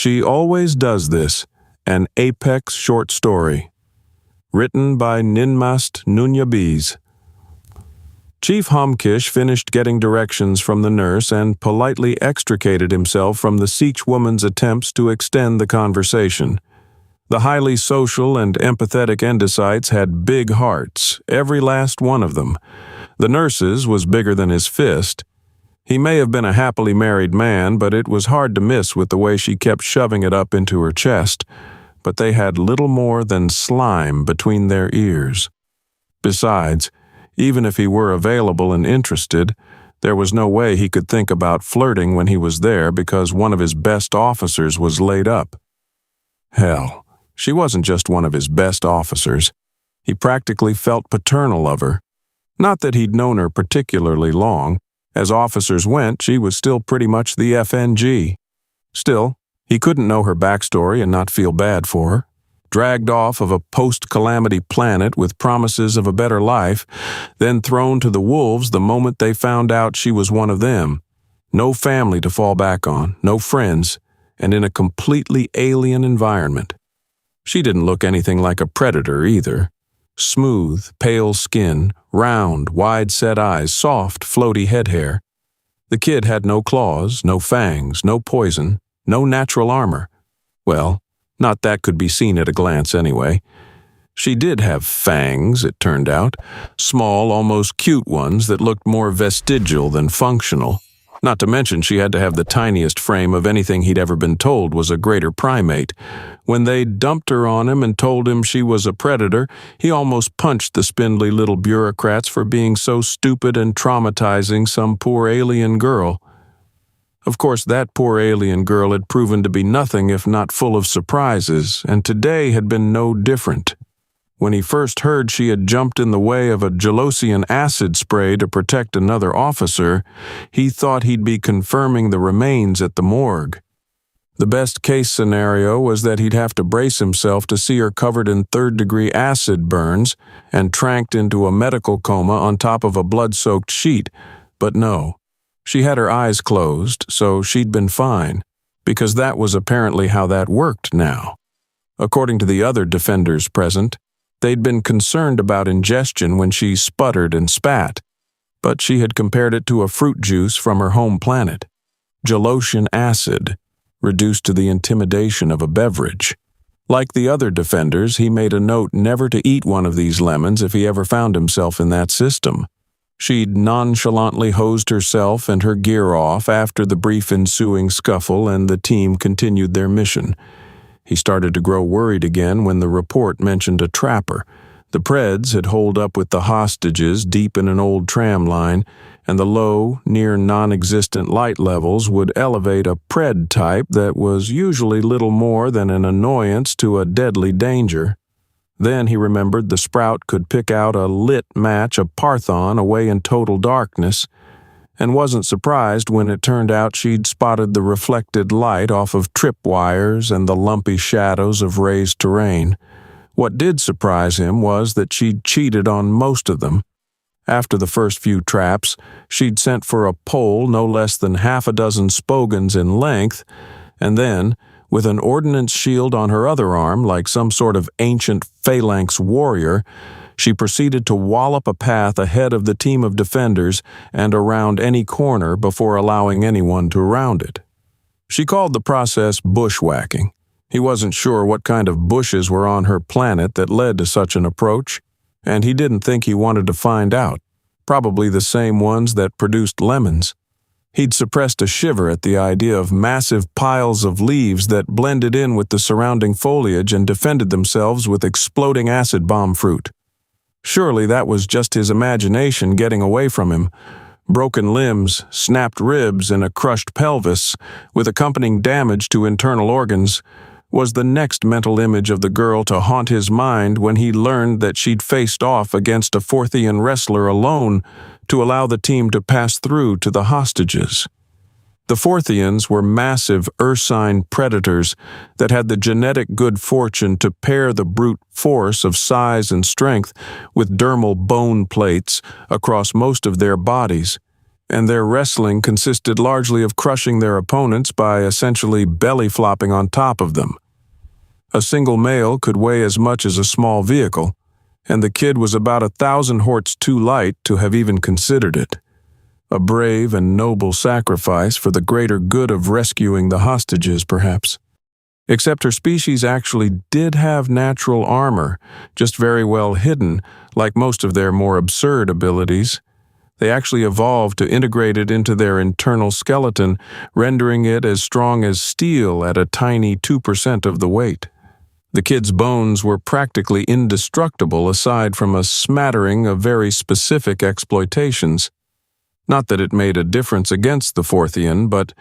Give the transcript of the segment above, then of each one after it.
She Always Does This, an Apex short story. Written by Ninmast Nunyabiz. Chief Homkish finished getting directions from the nurse and politely extricated himself from the Siege woman's attempts to extend the conversation. The highly social and empathetic endosites had big hearts, every last one of them. The nurse's was bigger than his fist. He may have been a happily married man, but it was hard to miss with the way she kept shoving it up into her chest. But they had little more than slime between their ears. Besides, even if he were available and interested, there was no way he could think about flirting when he was there because one of his best officers was laid up. Hell, she wasn't just one of his best officers. He practically felt paternal of her. Not that he'd known her particularly long. As officers went, she was still pretty much the FNG. Still, he couldn't know her backstory and not feel bad for her. Dragged off of a post-calamity planet with promises of a better life, then thrown to the wolves the moment they found out she was one of them. No family to fall back on, no friends, and in a completely alien environment. She didn't look anything like a predator either. Smooth, pale skin, round, wide-set eyes, soft, floaty head hair. The kid had no claws, no fangs, no poison, no natural armor. Well, not that could be seen at a glance anyway. She did have fangs, it turned out, small, almost cute ones that looked more vestigial than functional. Not to mention she had to have the tiniest frame of anything he'd ever been told was a greater primate. When they dumped her on him and told him she was a predator, he almost punched the spindly little bureaucrats for being so stupid and traumatizing some poor alien girl. Of course, that poor alien girl had proven to be nothing if not full of surprises, and today had been no different. When he first heard she had jumped in the way of a gelosian acid spray to protect another officer, he thought he'd be confirming the remains at the morgue. The best-case scenario was that he'd have to brace himself to see her covered in third-degree acid burns and tranked into a medical coma on top of a blood-soaked sheet. But no, she had her eyes closed, so she'd been fine, because that was apparently how that worked now. According to the other defenders present, they'd been concerned about ingestion when she sputtered and spat, but she had compared it to a fruit juice from her home planet. Gelosian acid, reduced to the intimidation of a beverage. Like the other defenders, he made a note never to eat one of these lemons if he ever found himself in that system. She'd nonchalantly hosed herself and her gear off after the brief ensuing scuffle, and the team continued their mission. He started to grow worried again when the report mentioned a trapper. The Preds had holed up with the hostages deep in an old tram line, and the low, near non-existent light levels would elevate a Pred type that was usually little more than an annoyance to a deadly danger. Then he remembered the Sprout could pick out a lit match of Parthon away in total darkness, and wasn't surprised when it turned out she'd spotted the reflected light off of tripwires and the lumpy shadows of raised terrain. What did surprise him was that she'd cheated on most of them. After the first few traps, she'd sent for a pole no less than half a dozen spogans in length, and then, with an ordnance shield on her other arm like some sort of ancient phalanx warrior, she proceeded to wallop a path ahead of the team of defenders and around any corner before allowing anyone to round it. She called the process bushwhacking. He wasn't sure what kind of bushes were on her planet that led to such an approach, and he didn't think he wanted to find out. Probably the same ones that produced lemons. He'd suppressed a shiver at the idea of massive piles of leaves that blended in with the surrounding foliage and defended themselves with exploding acid bomb fruit. Surely that was just his imagination getting away from him. Broken limbs, snapped ribs, and a crushed pelvis, with accompanying damage to internal organs, was the next mental image of the girl to haunt his mind when he learned that she'd faced off against a Forthian wrestler alone to allow the team to pass through to the hostages. The Forthians were massive ursine predators that had the genetic good fortune to pair the brute force of size and strength with dermal bone plates across most of their bodies, and their wrestling consisted largely of crushing their opponents by essentially belly-flopping on top of them. A single male could weigh as much as a small vehicle, and the kid was about 1,000 horts too light to have even considered it. A brave and noble sacrifice for the greater good of rescuing the hostages, perhaps. Except her species actually did have natural armor, just very well hidden, like most of their more absurd abilities. They actually evolved to integrate it into their internal skeleton, rendering it as strong as steel at a tiny 2% of the weight. The kid's bones were practically indestructible aside from a smattering of very specific exploitations. Not that it made a difference against the Forthian, but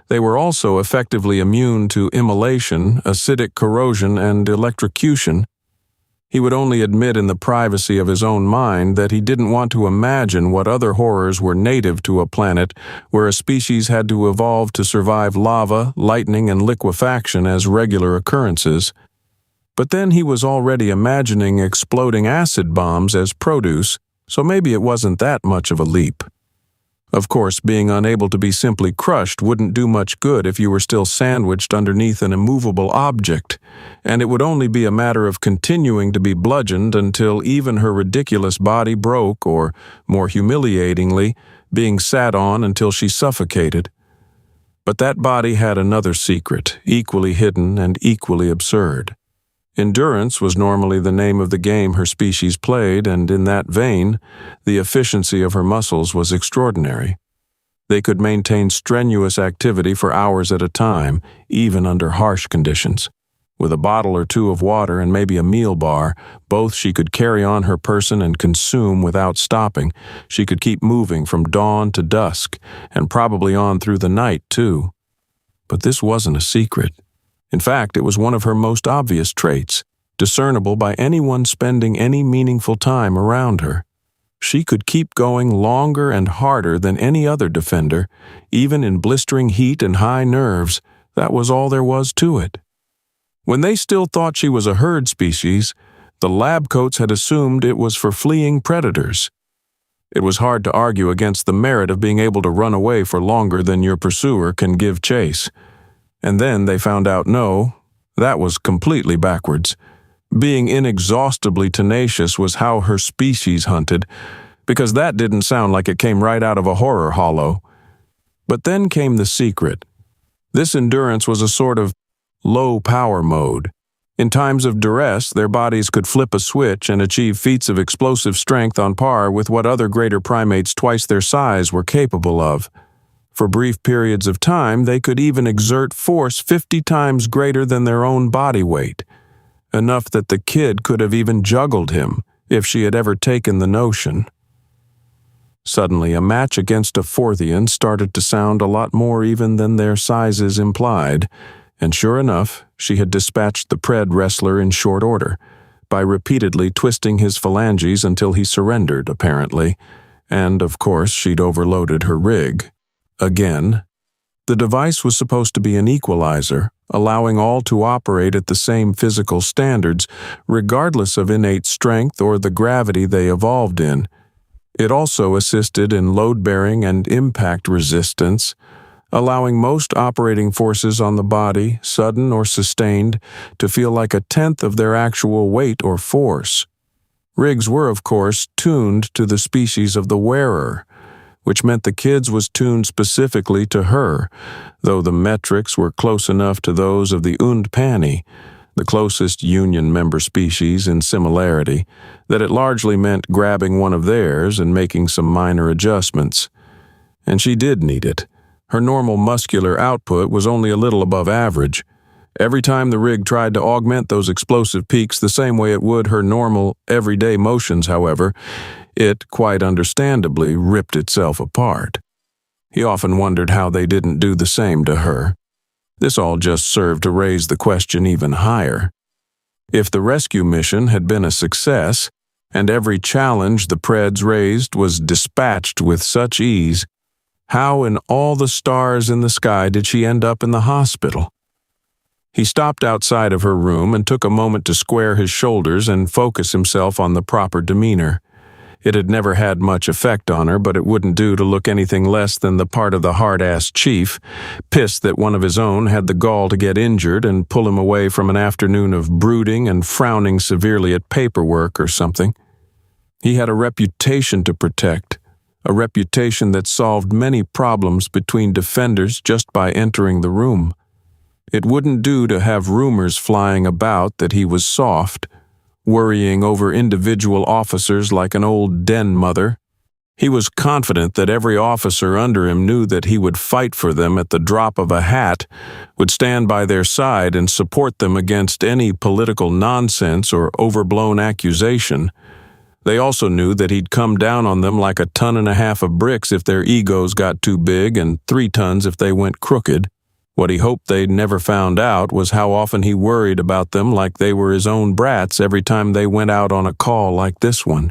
they were also effectively immune to immolation, acidic corrosion, and electrocution. He would only admit in the privacy of his own mind that he didn't want to imagine what other horrors were native to a planet where a species had to evolve to survive lava, lightning, and liquefaction as regular occurrences. But then he was already imagining exploding acid bombs as produce, so maybe it wasn't that much of a leap. Of course, being unable to be simply crushed wouldn't do much good if you were still sandwiched underneath an immovable object, and it would only be a matter of continuing to be bludgeoned until even her ridiculous body broke or, more humiliatingly, being sat on until she suffocated. But that body had another secret, equally hidden and equally absurd. Endurance was normally the name of the game her species played, and in that vein, the efficiency of her muscles was extraordinary. They could maintain strenuous activity for hours at a time, even under harsh conditions. With a bottle or two of water and maybe a meal bar, both she could carry on her person and consume without stopping. She could keep moving from dawn to dusk, and probably on through the night, too. But this wasn't a secret. In fact, it was one of her most obvious traits, discernible by anyone spending any meaningful time around her. She could keep going longer and harder than any other defender, even in blistering heat and high nerves. That was all there was to it. When they still thought she was a herd species, the lab coats had assumed it was for fleeing predators. It was hard to argue against the merit of being able to run away for longer than your pursuer can give chase. And then they found out no, that was completely backwards. Being inexhaustibly tenacious was how her species hunted, because that didn't sound like it came right out of a horror hollow. But then came the secret. This endurance was a sort of low-power mode. In times of duress, their bodies could flip a switch and achieve feats of explosive strength on par with what other greater primates twice their size were capable of. For brief periods of time, they could even exert force 50 times greater than their own body weight, enough that the kid could have even juggled him if she had ever taken the notion. Suddenly, a match against a Forthian started to sound a lot more even than their sizes implied, and sure enough, she had dispatched the pred wrestler in short order, by repeatedly twisting his phalanges until he surrendered, apparently, and, of course, she'd overloaded her rig. Again, the device was supposed to be an equalizer, allowing all to operate at the same physical standards, regardless of innate strength or the gravity they evolved in. It also assisted in load-bearing and impact resistance, allowing most operating forces on the body, sudden or sustained, to feel like 1/10 of their actual weight or force. Rigs were, of course, tuned to the species of the wearer, which meant the kid's was tuned specifically to her, though the metrics were close enough to those of the Undpani, the closest Union member species in similarity, that it largely meant grabbing one of theirs and making some minor adjustments. And she did need it. Her normal muscular output was only a little above average. Every time the rig tried to augment those explosive peaks the same way it would her normal, everyday motions, however, it, quite understandably, ripped itself apart. He often wondered how they didn't do the same to her. This all just served to raise the question even higher. If the rescue mission had been a success, and every challenge the Preds raised was dispatched with such ease, how in all the stars in the sky did she end up in the hospital? He stopped outside of her room and took a moment to square his shoulders and focus himself on the proper demeanor. It had never had much effect on her, but it wouldn't do to look anything less than the part of the hard-ass chief, pissed that one of his own had the gall to get injured and pull him away from an afternoon of brooding and frowning severely at paperwork or something. He had a reputation to protect, a reputation that solved many problems between defenders just by entering the room. It wouldn't do to have rumors flying about that he was soft, worrying over individual officers like an old den mother. He was confident that every officer under him knew that he would fight for them at the drop of a hat, would stand by their side and support them against any political nonsense or overblown accusation. They also knew that he'd come down on them like 1.5 tons of bricks if their egos got too big and 3 tons if they went crooked. What he hoped they'd never found out was how often he worried about them like they were his own brats every time they went out on a call like this one.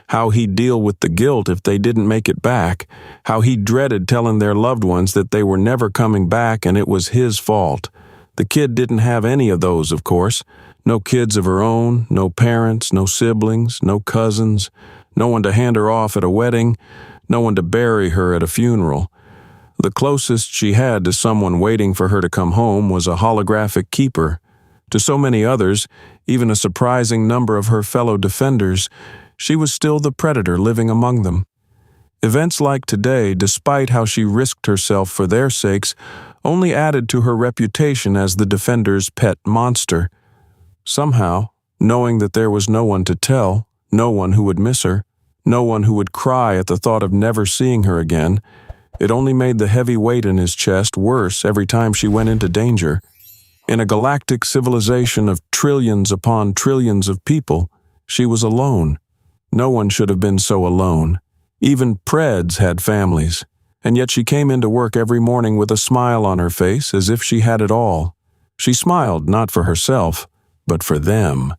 How he'd deal with the guilt if they didn't make it back. How he dreaded telling their loved ones that they were never coming back and it was his fault. The kid didn't have any of those, of course. No kids of her own, no parents, no siblings, no cousins, no one to hand her off at a wedding, no one to bury her at a funeral. The closest she had to someone waiting for her to come home was a holographic keeper. To so many others, even a surprising number of her fellow defenders, she was still the predator living among them. Events like today, despite how she risked herself for their sakes, only added to her reputation as the defender's pet monster. Somehow, knowing that there was no one to tell, no one who would miss her, no one who would cry at the thought of never seeing her again, it only made the heavy weight in his chest worse every time she went into danger. In a galactic civilization of trillions upon trillions of people, she was alone. No one should have been so alone. Even Preds had families, and yet she came into work every morning with a smile on her face as if she had it all. She smiled not for herself, but for them.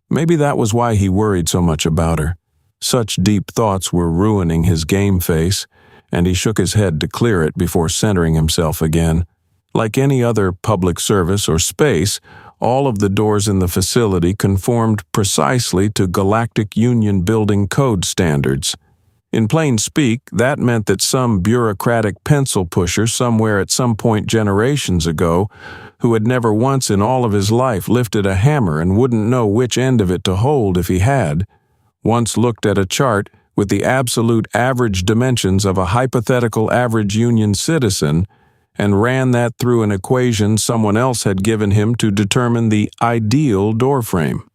Maybe that was why he worried so much about her. Such deep thoughts were ruining his game face, and he shook his head to clear it before centering himself again. Like any other public service or space, all of the doors in the facility conformed precisely to Galactic Union building code standards. In plain speak, that meant that some bureaucratic pencil pusher somewhere at some point generations ago, who had never once in all of his life lifted a hammer and wouldn't know which end of it to hold if he had, once looked at a chart with the absolute average dimensions of a hypothetical average Union citizen and ran that through an equation someone else had given him to determine the ideal doorframe.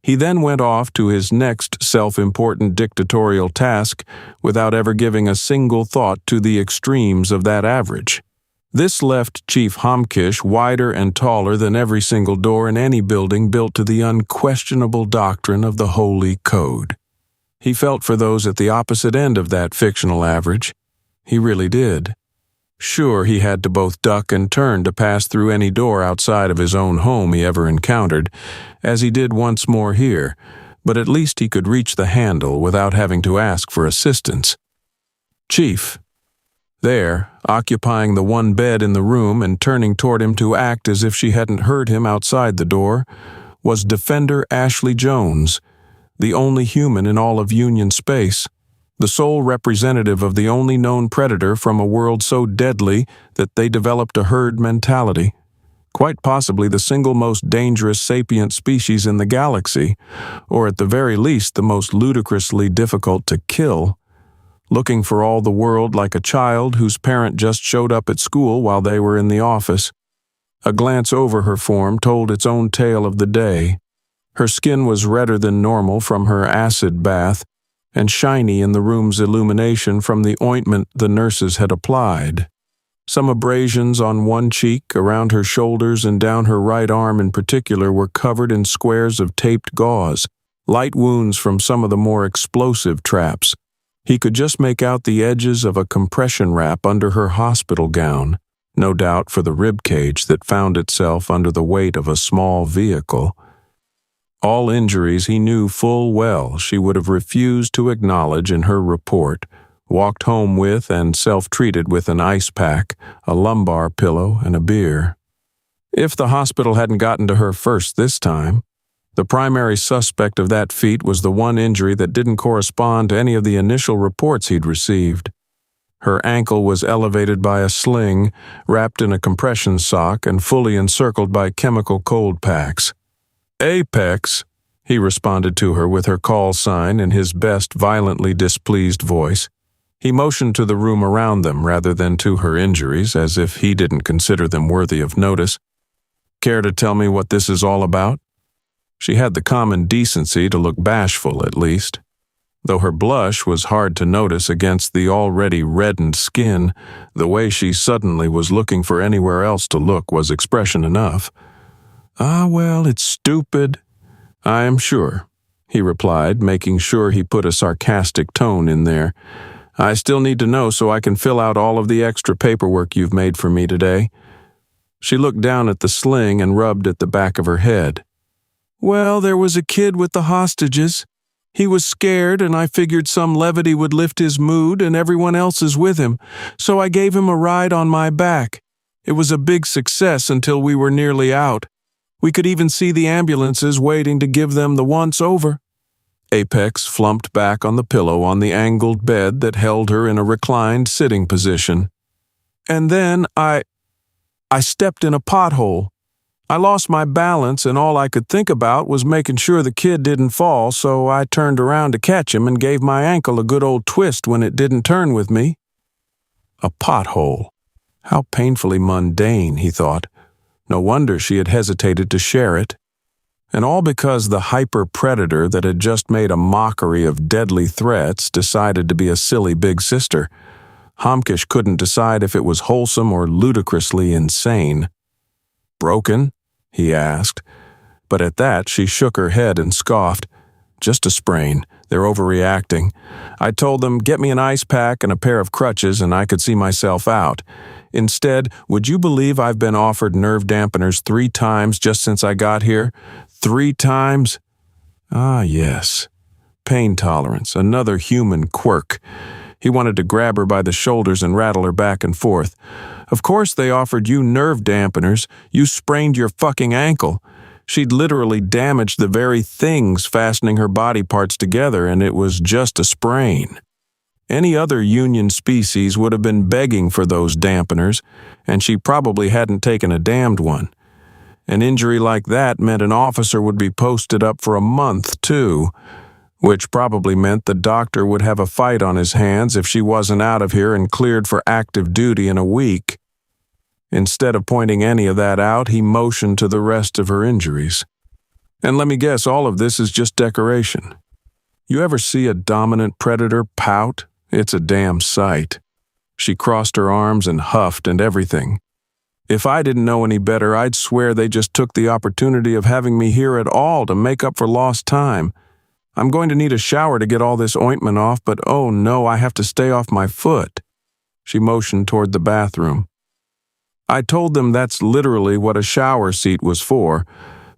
He then went off to his next self-important dictatorial task without ever giving a single thought to the extremes of that average. This left Chief Homkish wider and taller than every single door in any building built to the unquestionable doctrine of the Holy Code. He felt for those at the opposite end of that fictional average. He really did. Sure, he had to both duck and turn to pass through any door outside of his own home he ever encountered, as he did once more here, but at least he could reach the handle without having to ask for assistance. Chief. There, occupying the one bed in the room and turning toward him to act as if she hadn't heard him outside the door, was Defender Ashley Jones, the only human in all of Union space, the sole representative of the only known predator from a world so deadly that they developed a herd mentality, quite possibly the single most dangerous sapient species in the galaxy, or at the very least the most ludicrously difficult to kill, looking for all the world like a child whose parent just showed up at school while they were in the office. A glance over her form told its own tale of the day. Her skin was redder than normal from her acid bath, and shiny in the room's illumination from the ointment the nurses had applied. Some abrasions on one cheek, around her shoulders, and down her right arm in particular were covered in squares of taped gauze, light wounds from some of the more explosive traps. He could just make out the edges of a compression wrap under her hospital gown, no doubt for the rib cage that found itself under the weight of a small vehicle. All injuries he knew full well she would have refused to acknowledge in her report, walked home with and self-treated with an ice pack, a lumbar pillow, and a beer. If the hospital hadn't gotten to her first this time, The primary suspect of that feat was the one injury that didn't correspond to any of the initial reports he'd received. Her ankle was elevated by a sling, wrapped in a compression sock and fully encircled by chemical cold packs. "Apex," he responded to her with her call sign in his best violently displeased voice. He motioned to the room around them rather than to her injuries, as if he didn't consider them worthy of notice. "Care to tell me what this is all about?" She had the common decency to look bashful, at least. Though her blush was hard to notice against the already reddened skin, the way she suddenly was looking for anywhere else to look was expression enough. "Ah, well, it's stupid, I am sure," he replied, making sure he put a sarcastic tone in there. "I still need to know so I can fill out all of the extra paperwork you've made for me today." She looked down at the sling and rubbed at the back of her head. "Well, there was a kid with the hostages. He was scared, and I figured some levity would lift his mood, and everyone else is with him, so I gave him a ride on my back. It was a big success until we were nearly out. We could even see the ambulances waiting to give them the once-over." Apex flumped back on the pillow on the angled bed that held her in a reclined sitting position. "And then I stepped in a pothole. I lost my balance, and all I could think about was making sure the kid didn't fall, so I turned around to catch him and gave my ankle a good old twist when it didn't turn with me." A pothole. How painfully mundane, he thought. No wonder she had hesitated to share it. And all because the hyper-predator that had just made a mockery of deadly threats decided to be a silly big sister. Homkish couldn't decide if it was wholesome or ludicrously insane. "Broken?" he asked. But at that she shook her head and scoffed. "Just a sprain. They're overreacting. I told them, get me an ice pack and a pair of crutches and I could see myself out. Instead, would you believe I've been offered nerve dampeners 3 times just since I got here? 3 times? Ah, yes. Pain tolerance, another human quirk." He wanted to grab her by the shoulders and rattle her back and forth. "Of course they offered you nerve dampeners. You sprained your fucking ankle." She'd literally damaged the very things fastening her body parts together, and it was just a sprain. Any other union species would have been begging for those dampeners, and she probably hadn't taken a damned one. An injury like that meant an officer would be posted up for a month, too, which probably meant the doctor would have a fight on his hands if she wasn't out of here and cleared for active duty in a week. Instead of pointing any of that out, he motioned to the rest of her injuries. "And let me guess, all of this is just decoration. You ever see a dominant predator pout? It's a damn sight." She crossed her arms and huffed and everything. "If I didn't know any better, I'd swear they just took the opportunity of having me here at all to make up for lost time. I'm going to need a shower to get all this ointment off, but oh no, I have to stay off my foot." She motioned toward the bathroom. "I told them that's literally what a shower seat was for,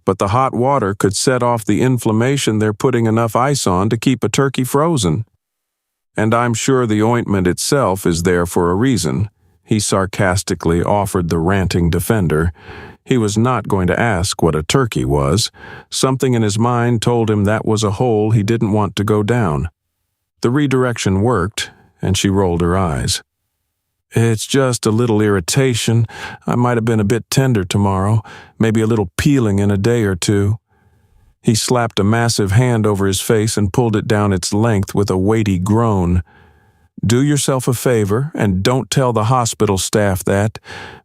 but the hot water could set off the inflammation they're putting enough ice on to keep a turkey frozen. And I'm sure the ointment itself is there for a reason," he sarcastically offered the ranting defender. He was not going to ask what a turkey was. Something in his mind told him that was a hole he didn't want to go down. The redirection worked, and she rolled her eyes. "It's just a little irritation. I might have been a bit tender tomorrow, maybe a little peeling in a day or 2. He slapped a massive hand over his face and pulled it down its length with a weighty groan. "Do yourself a favor and don't tell the hospital staff that.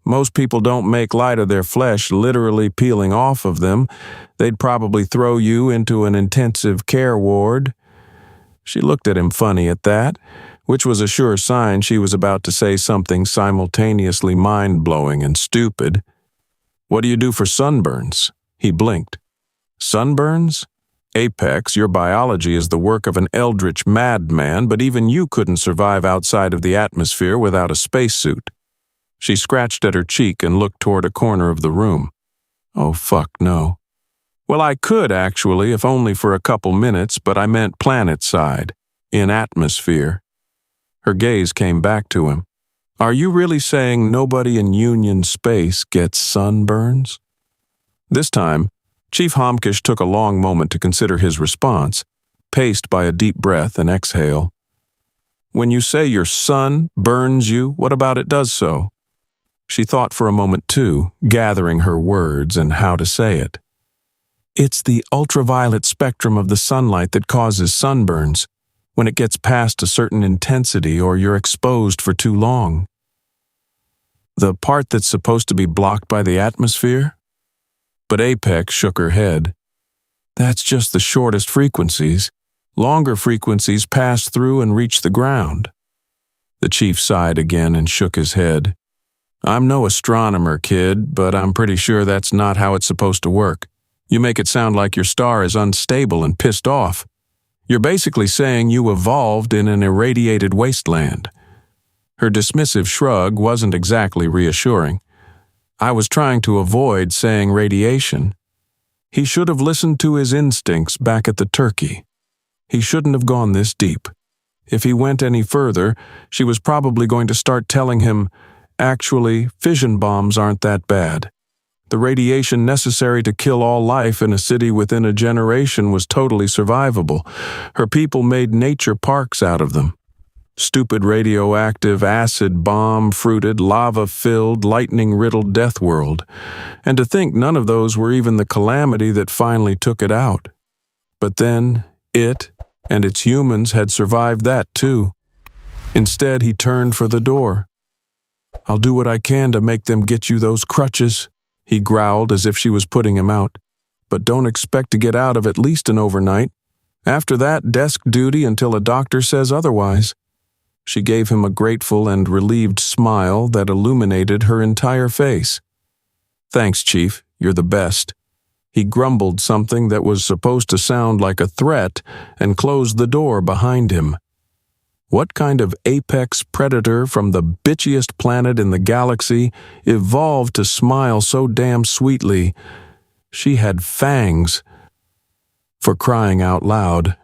Most people don't make light of their flesh literally peeling off of them. They'd probably throw you into an intensive care ward." She looked at him funny at that, which was a sure sign she was about to say something simultaneously mind-blowing and stupid. "What do you do for sunburns?" He blinked. "Sunburns? Apex, your biology is the work of an eldritch madman, but even you couldn't survive outside of the atmosphere without a spacesuit." She scratched at her cheek and looked toward a corner of the room. "Oh, fuck no." "Well, I could, actually, if only for a couple minutes, but I meant planet side, in atmosphere." Her gaze came back to him. "Are you really saying nobody in Union space gets sunburns?" This time, Chief Homkish took a long moment to consider his response, paced by a deep breath and exhale. When you say your sun burns you, what about it does so? She thought for a moment too, gathering her words and how to say it. It's the ultraviolet spectrum of the sunlight that causes sunburns, when it gets past a certain intensity or you're exposed for too long. The part that's supposed to be blocked by the atmosphere? But Apex shook her head. That's just the shortest frequencies. Longer frequencies pass through and reach the ground. The chief sighed again and shook his head. I'm no astronomer, kid, but I'm pretty sure that's not how it's supposed to work. You make it sound like your star is unstable and pissed off. You're basically saying you evolved in an irradiated wasteland. Her dismissive shrug wasn't exactly reassuring. I was trying to avoid saying radiation. He should have listened to his instincts back at the turkey. He shouldn't have gone this deep. If he went any further, she was probably going to start telling him, actually, fission bombs aren't that bad. The radiation necessary to kill all life in a city within a generation was totally survivable. Her people made nature parks out of them. Stupid radioactive, acid bomb-fruited, lava-filled, lightning-riddled death world. And to think none of those were even the calamity that finally took it out. But then, it and its humans had survived that too. Instead, he turned for the door. I'll do what I can to make them get you those crutches, he growled as if she was putting him out. But don't expect to get out of at least an overnight. After that, desk duty until a doctor says otherwise. She gave him a grateful and relieved smile that illuminated her entire face. Thanks, Chief. You're the best. He grumbled something that was supposed to sound like a threat and closed the door behind him. What kind of apex predator from the bitchiest planet in the galaxy evolved to smile so damn sweetly? She had fangs. For crying out loud,